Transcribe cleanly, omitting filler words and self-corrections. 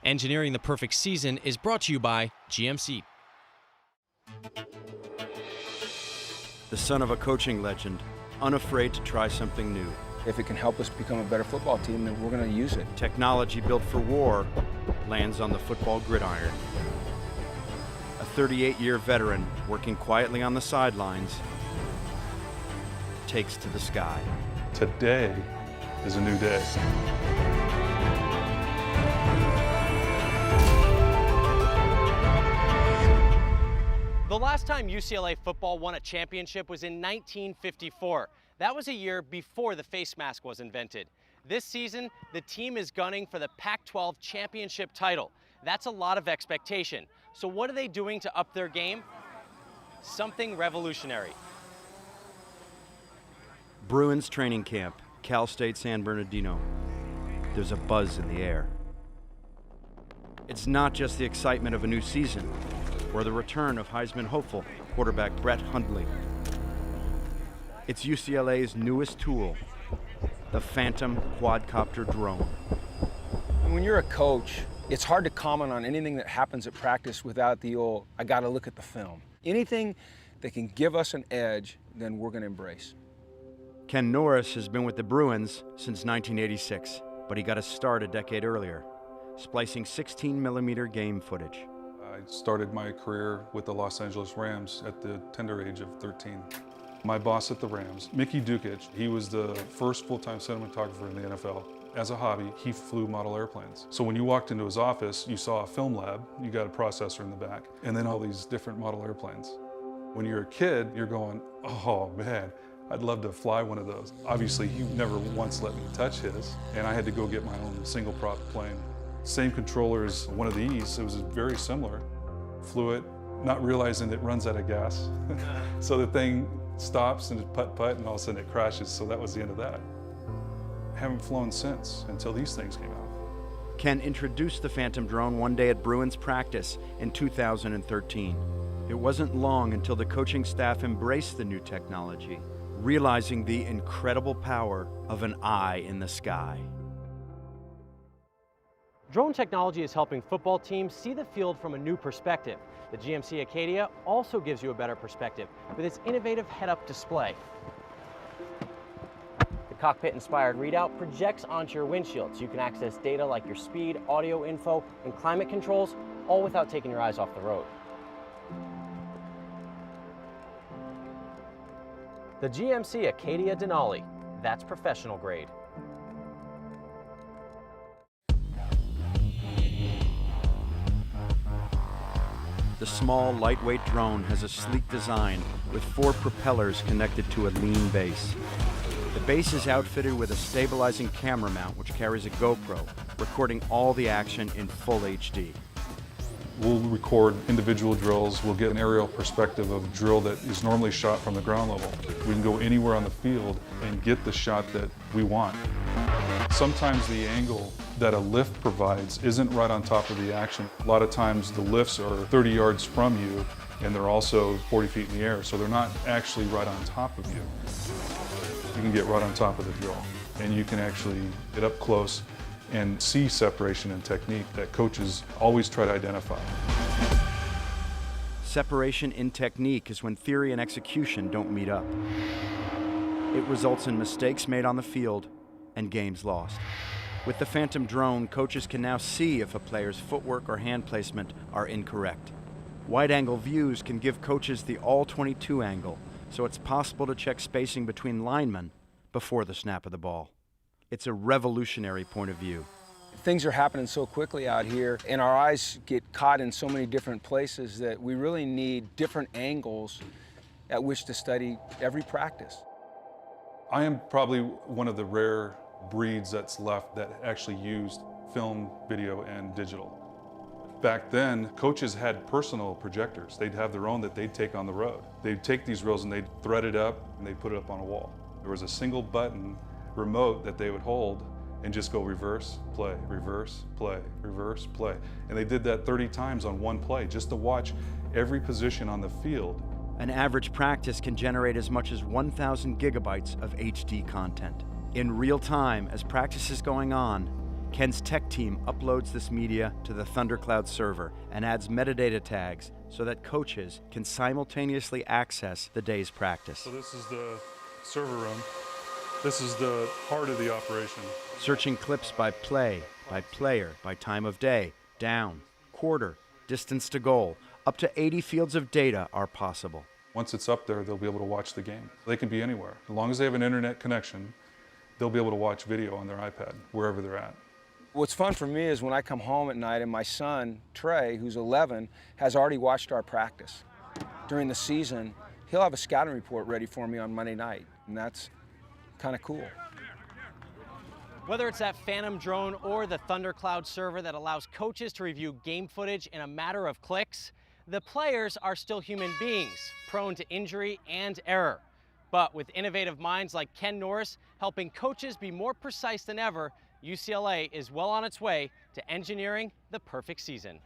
Engineering the Perfect Season is brought to you by GMC. The son of a coaching legend, unafraid to try something new. If it can help us become a better football team, then we're going to use it. Technology built for war lands on the football gridiron. A 38-year veteran working quietly on the sidelines takes to the sky. Today is a new day. The last time UCLA football won a championship was in 1954. That was a year before the face mask was invented. This season, the team is gunning for the Pac-12 championship title. That's a lot of expectation. So what are they doing to up their game? Something revolutionary. Bruins training camp, Cal State San Bernardino. There's a buzz in the air. It's not just the excitement of a new season or the return of Heisman hopeful quarterback Brett Hundley. It's UCLA's newest tool, the Phantom quadcopter drone. When you're a coach, it's hard to comment on anything that happens at practice without the old, I got to look at the film. Anything that can give us an edge, then we're going to embrace. Ken Norris has been with the Bruins since 1986, but he got a start a decade earlier, splicing 16mm game footage. I started my career with the Los Angeles Rams at the tender age of 13. My boss at the Rams, Mickey Dukic, he was the first full-time cinematographer in the NFL. As a hobby, he flew model airplanes. So when you walked into his office, you saw a film lab, you got a processor in the back, and then all these different model airplanes. When you're a kid, you're going, oh man, I'd love to fly one of those. Obviously, he never once let me touch his, and I had to go get my own single prop plane. Same controller as one of these, it was very similar. Flew it, not realizing it runs out of gas. So the thing stops and it putt-putt and all of a sudden it crashes, so that was the end of that. Haven't flown since, until these things came out. Ken introduced the Phantom drone one day at Bruins practice in 2013. It wasn't long until the coaching staff embraced the new technology, realizing the incredible power of an eye in the sky. Drone technology is helping football teams see the field from a new perspective. The GMC Acadia also gives you a better perspective with its innovative head-up display. The cockpit-inspired readout projects onto your windshield so you can access data like your speed, audio info, and climate controls, all without taking your eyes off the road. The GMC Acadia Denali, that's professional grade. The small, lightweight drone has a sleek design with 4 propellers connected to a lean base. The base is outfitted with a stabilizing camera mount which carries a GoPro, recording all the action in full HD. We'll record individual drills. We'll get an aerial perspective of a drill that is normally shot from the ground level. We can go anywhere on the field and get the shot that we want. Sometimes the angle that a lift provides isn't right on top of the action. A lot of times the lifts are 30 yards from you and they're also 40 feet in the air, so they're not actually right on top of you. You can get right on top of the drill and you can actually get up close and see separation and technique that coaches always try to identify. Separation in technique is when theory and execution don't meet up. It results in mistakes made on the field and games lost. With the Phantom drone, coaches can now see if a player's footwork or hand placement are incorrect. Wide-angle views can give coaches the all-22 angle, so it's possible to check spacing between linemen before the snap of the ball. It's a revolutionary point of view. Things are happening so quickly out here, and our eyes get caught in so many different places that we really need different angles at which to study every practice. I am probably one of the rare breeds that's left that actually used film, video, and digital. Back then, coaches had personal projectors. They'd have their own that they'd take on the road. They'd take these reels and they'd thread it up and they'd put it up on a wall. There was a single button remote that they would hold and just go reverse, play, reverse, play, reverse, play. And they did that 30 times on one play just to watch every position on the field. An average practice can generate as much as 1,000 gigabytes of HD content. In real time, as practice is going on, Ken's tech team uploads this media to the Thundercloud server and adds metadata tags so that coaches can simultaneously access the day's practice. So this is the server room. This is the heart of the operation. Searching clips by play, by player, by time of day, down, quarter, distance to goal, up to 80 fields of data are possible. Once it's up there, they'll be able to watch the game. They can be anywhere. As long as they have an internet connection, they'll be able to watch video on their iPad, wherever they're at. What's fun for me is when I come home at night and my son, Trey, who's 11, has already watched our practice. During the season, he'll have a scouting report ready for me on Monday night, and that's kind of cool. Whether it's that Phantom drone or the Thundercloud server that allows coaches to review game footage in a matter of clicks, the players are still human beings, prone to injury and error. But with innovative minds like Ken Norris helping coaches be more precise than ever, UCLA is well on its way to engineering the perfect season.